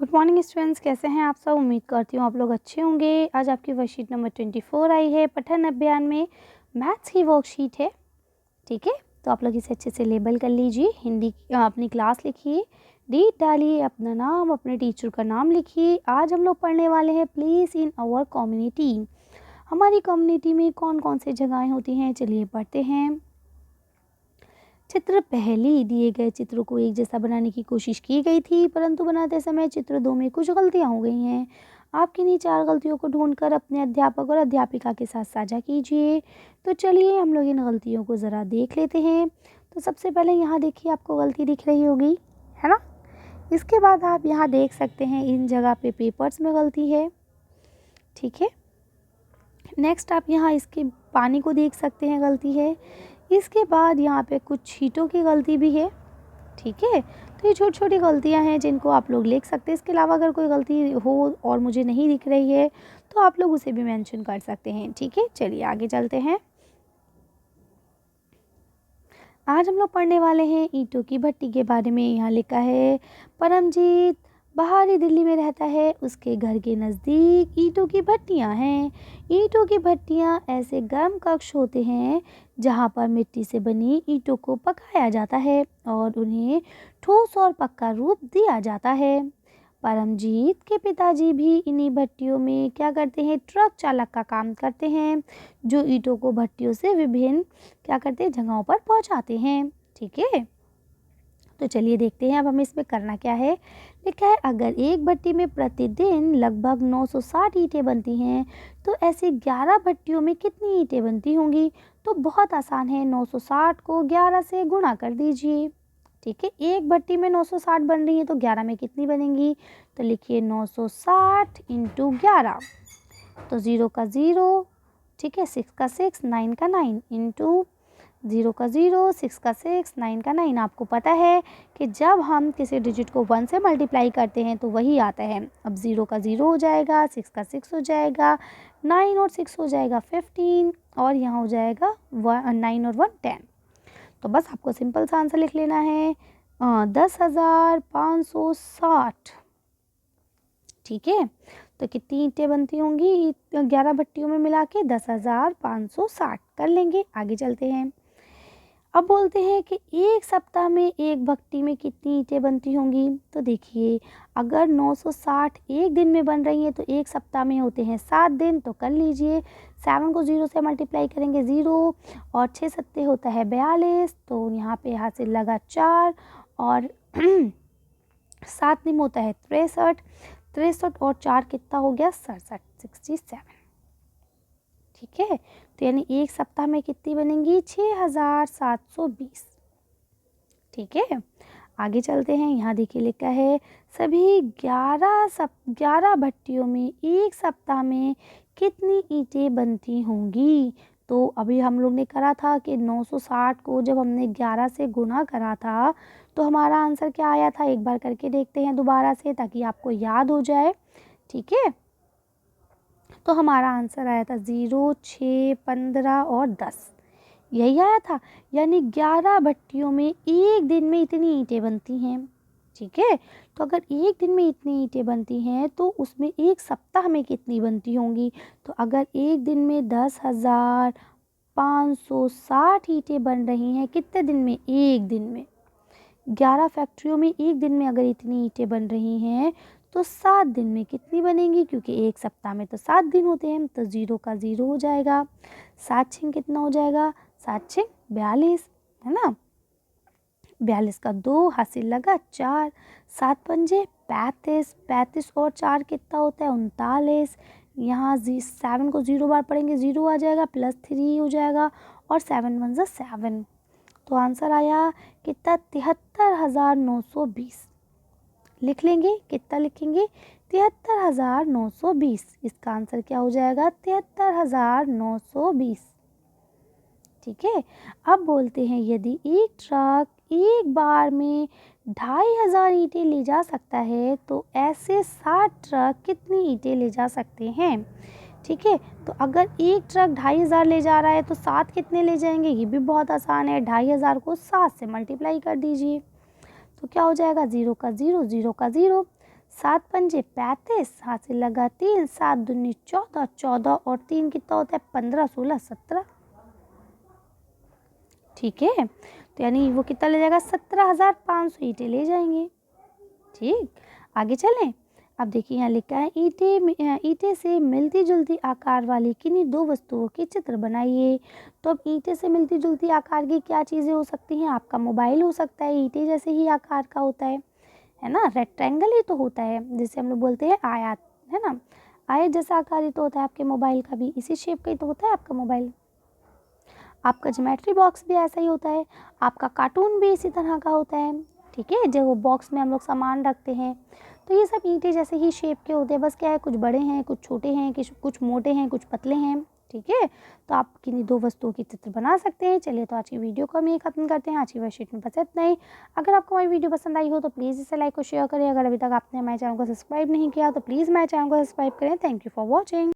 Good morning students, कैसे हैं आप सब। उम्मीद करती हूँ आप लोग अच्छे होंगे। आज आपकी वर्कशीट नंबर 24 आई है। पठन अभियान में मैथ्स की वर्कशीट है। ठीक है, तो आप लोग इसे अच्छे से लेबल कर लीजिए। हिंदी अपनी क्लास लिखिए, डेट डालिए, अपना नाम, अपने टीचर का नाम लिखिए। आज हम लोग पढ़ने वाले हैं प्लेस इन आवर कम्युनिटी। हमारी कम्युनिटी में कौन कौन सी जगहें होती हैं, चलिए पढ़ते हैं। चित्र पहली, दिए गए चित्रों को एक जैसा बनाने की कोशिश की गई थी, परंतु बनाते समय चित्र 2 में कुछ गलतियां हो गई हैं। आप किन्हीं 4 गलतियों को ढूंढकर अपने अध्यापक और अध्यापिका के साथ साझा कीजिए। तो चलिए हम लोग इन गलतियों को ज़रा देख लेते हैं। तो सबसे पहले यहाँ देखिए, आपको गलती दिख रही होगी, है ना। इसके बाद आप यहाँ देख सकते हैं इन जगह पे पेपर्स में गलती है। ठीक है, नेक्स्ट आप यहाँ इसके पानी को देख सकते हैं, गलती है। इसके बाद यहाँ पे कुछ छींटों की गलती भी है। ठीक है, तो ये छोटी छोटी गलतियाँ हैं जिनको आप लोग लिख सकते हैं। इसके अलावा अगर कोई गलती हो और मुझे नहीं दिख रही है तो आप लोग उसे भी मेंशन कर सकते हैं। ठीक है, चलिए आगे चलते हैं। आज हम लोग पढ़ने वाले हैं ईंटों की भट्टी के बारे में। यहाँ लिखा है, परमजीत बाहरी दिल्ली में रहता है। उसके घर के नज़दीक ईंटों की भट्टियाँ हैं। ईंटों की भट्टियाँ ऐसे गर्म कक्ष होते हैं जहाँ पर मिट्टी से बनी ईंटों को पकाया जाता है और उन्हें ठोस और पक्का रूप दिया जाता है। परमजीत के पिताजी भी इन्हीं भट्टियों में क्या करते हैं, ट्रक चालक का काम करते हैं, जो ईंटों को भट्टियों से विभिन्न क्या करते हैं, जगहों पर पहुंचाते हैं। ठीक है, तो चलिए देखते हैं अब हमें इसमें करना क्या है। लिखा है, अगर एक भट्टी में प्रतिदिन लगभग 960 ईंटें बनती हैं तो ऐसी 11 भट्टियों में कितनी ईंटें बनती होंगी। तो बहुत आसान है, 960 को 11 से गुणा कर दीजिए। ठीक है, एक भट्टी में 960 बन रही है तो 11 में कितनी बनेंगी। तो लिखिए 960 इंटू 11। तो 0 का 0, ठीक है, 6 का 6, 9 का 9 इंटू 0 का 0, 6 का 6, 9 का 9। आपको पता है कि जब हम किसी डिजिट को 1 से मल्टीप्लाई करते हैं तो वही आता है। अब 0 का 0 हो जाएगा, 6 का 6 हो जाएगा, 9 और 6 हो जाएगा 15 और यहाँ हो जाएगा 9 और 1 10। तो बस आपको सिंपल सा आंसर लिख लेना है 10,560। ठीक है, तो कितनी ईंटें बनती होंगी 11 भट्टियों में मिला के, 10,560 कर लेंगे। आगे चलते हैं। अब बोलते हैं कि एक सप्ताह में एक भट्टी में कितनी ईंटें बनती होंगी। तो देखिए, अगर 960 एक दिन में बन रही हैं तो एक सप्ताह में होते हैं 7 दिन। तो कर लीजिए, 7 को 0 से मल्टीप्लाई करेंगे 0 और 6 सत्ते होता है 42। तो यहाँ पे यहाँ से लगा 4 और 7 निम होता है 63। 63 और 4 कितना हो गया 67, 67। ठीक है, तो यानी एक सप्ताह में कितनी बनेंगी 6,720। ठीक है, आगे चलते हैं। यहाँ देखिए लिखा है, सभी 11 भट्टियों में एक सप्ताह में कितनी ईंटें बनती होंगी। तो अभी हम लोग ने करा था कि 960 को जब हमने 11 से गुणा करा था तो हमारा आंसर क्या आया था, एक बार करके देखते हैं दोबारा से ताकि आपको याद हो जाए। ठीक है, तो हमारा आंसर आया था 0, 6, 15 और 10, यही आया था। यानी 11 भट्टियों में एक दिन में इतनी ईंटें बनती हैं। ठीक है, तो अगर एक दिन में इतनी ईंटें बनती हैं तो उसमें एक सप्ताह में कितनी बनती होंगी। तो अगर एक दिन में 10,560 ईंटें बन रही हैं, कितने दिन में, एक दिन में। 11 फैक्ट्रियों में एक दिन में अगर इतनी ईंटें बन रही हैं तो 7 दिन में कितनी बनेंगी, क्योंकि एक सप्ताह में तो 7 दिन होते हैं। तो 0 का 0 हो जाएगा, 7 छिंग कितना हो जाएगा, 7 छिंग 42, है ना। 42 का 2 हासिल लगा 4, 7 पंजे 35, 35 और 4 कितना होता है 39। यहाँ 7 को 0 बार पढ़ेंगे 0 आ जाएगा, +3 हो जाएगा और 7 1 जा 7। तो आंसर आया कितना 73,920। लिख लेंगे, कितना लिखेंगे 73,920। इसका आंसर क्या हो जाएगा 73,920। ठीक है, अब बोलते हैं, यदि एक ट्रक एक बार में 2,500 ईंटें ले जा सकता है तो ऐसे 60 ट्रक कितनी ईंटें ले जा सकते हैं। ठीक है, तो अगर एक ट्रक 2,500 ले जा रहा है तो 7 कितने ले जाएंगे, ये भी बहुत आसान है। 2,500 को 7 से मल्टीप्लाई कर दीजिए तो क्या हो जाएगा 0 का 0, 0 का 0, 7 पंजे 35, हाथ से लगा 3, 7 दूनी 14, 14 और 3 कितना होता है 15, 16, 17। ठीक है, तो यानी वो कितना ले जाएगा 17,500 ईंटें ले जाएंगे। ठीक, आगे चलें। अब देखिए यहाँ लिखा है ईंटे से मिलती जुलती आकार वाली किन्हीं दो वस्तुओं के चित्र बनाइए। तो अब ईंटे से मिलती जुलती आकार की क्या चीज़ें हो सकती हैं? आपका मोबाइल हो सकता है, ईंटे जैसे ही आकार का होता है ना, रेक्टेंगल ही तो होता है जिसे हम लोग बोलते हैं आयत, है ना, आयत जैसा आकार ही तो होता है आपके मोबाइल का भी, इसी शेप का ही तो होता है आपका मोबाइल। आपका ज्योमेट्री बॉक्स भी ऐसा ही होता है, आपका कार्टून भी इसी तरह का होता है। ठीक है, जो वो बॉक्स में हम लोग सामान रखते हैं, तो ये सब ईंटें जैसे ही शेप के होते हैं, बस क्या है कुछ बड़े हैं, कुछ छोटे हैं, कुछ मोटे हैं, कुछ पतले हैं। ठीक है, तो आप किन्हीं दो वस्तुओं की चित्र बना सकते हैं। चलिए, तो आज की वीडियो को हम ये खत्म करते हैं। आज की वर्कशीट में बस इतना ही। अगर आपको हमारी वीडियो पसंद आई हो तो प्लीज़ इसे लाइक और शेयर करें। अगर अभी तक आपने हमारे चैनल को सब्सक्राइब नहीं किया तो प्लीज़ हमारे चैनल को सब्सक्राइब करें। Thank you for watching.